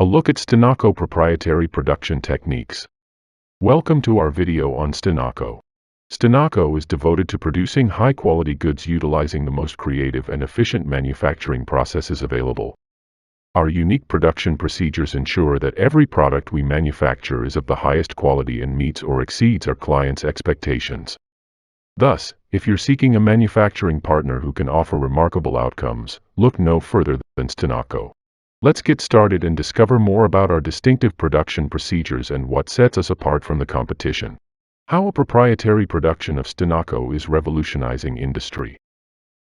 A look at Stinako Proprietary Production Techniques. Welcome to our video on Stinako. Stinako is devoted to producing high-quality goods utilizing the most creative and efficient manufacturing processes available. Our unique production procedures ensure that every product we manufacture is of the highest quality and meets or exceeds our clients' expectations. Thus, if you're seeking a manufacturing partner who can offer remarkable outcomes, look no further than Stinako. Let's get started and discover more about our distinctive production procedures and what sets us apart from the competition. How a proprietary production of Stinako is revolutionizing industry.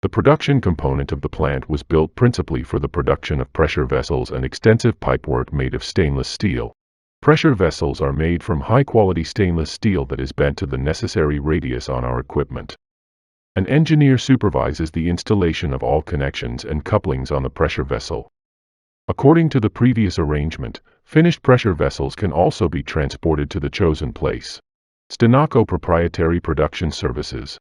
The production component of the plant was built principally for the production of pressure vessels and extensive pipework made of stainless steel. Pressure vessels are made from high-quality stainless steel that is bent to the necessary radius on our equipment. An engineer supervises the installation of all connections and couplings on the pressure vessel. According to the previous arrangement, finished pressure vessels can also be transported to the chosen place. Stinako Proprietary Production Services.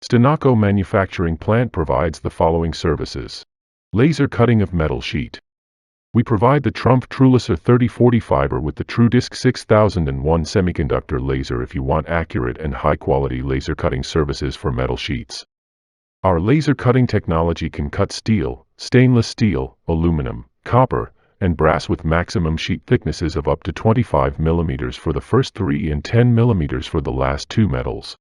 Stinako Manufacturing Plant provides the following services. Laser cutting of metal sheet. We provide the Trumpf TrueLaser 3040 fiber with the TrueDisc 6001 semiconductor laser if you want accurate and high-quality laser cutting services for metal sheets. Our laser cutting technology can cut steel, stainless steel, aluminum, copper, and brass with maximum sheet thicknesses of up to 25 mm for the first 3 and 10 mm for the last 2 metals.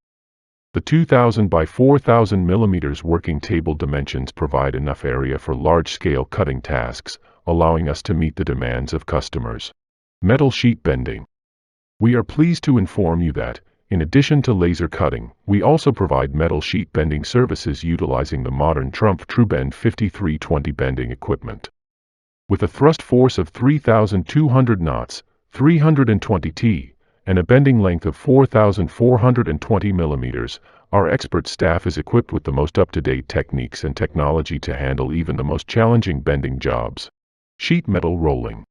The 2000 by 4000 mm working table dimensions provide enough area for large-scale cutting tasks, allowing us to meet the demands of customers. Metal sheet bending. We are pleased to inform you that, in addition to laser cutting, we also provide metal sheet bending services utilizing the modern Trumpf TrueBend 5320 bending equipment. With a thrust force of 3,200 knots, 320 T, and a bending length of 4,420 mm, our expert staff is equipped with the most up-to-date techniques and technology to handle even the most challenging bending jobs. Sheet metal rolling.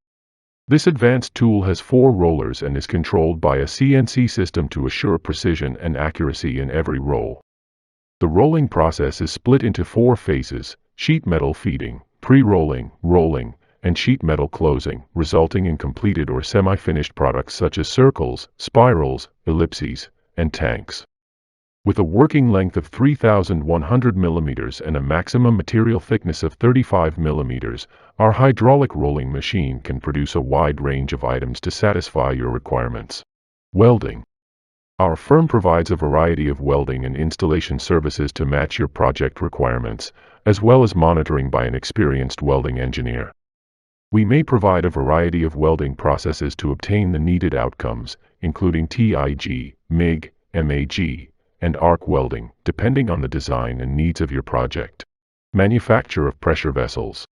This advanced tool has 4 rollers and is controlled by a CNC system to assure precision and accuracy in every roll. The rolling process is split into 4 phases: sheet metal feeding, pre-rolling, rolling, and sheet metal closing, resulting in completed or semi-finished products such as circles, spirals, ellipses, and tanks. With a working length of 3,100 mm and a maximum material thickness of 35 mm, our hydraulic rolling machine can produce a wide range of items to satisfy your requirements. Welding. Our firm provides a variety of welding and installation services to match your project requirements, as well as monitoring by an experienced welding engineer. We may provide a variety of welding processes to obtain the needed outcomes, including TIG, MIG, MAG, and arc welding, depending on the design and needs of your project. Manufacture of pressure vessels.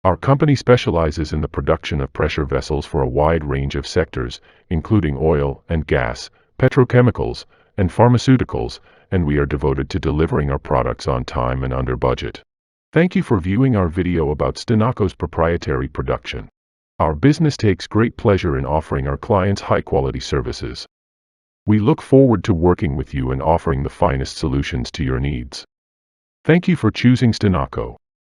Our company specializes in the production of pressure vessels for a wide range of sectors, including oil and gas, petrochemicals, and pharmaceuticals, and we are devoted to delivering our products on time and under budget. Thank you for viewing our video about Stinako's proprietary production. Our business takes great pleasure in offering our clients high-quality services. We look forward to working with you and offering the finest solutions to your needs. Thank you for choosing Stinako.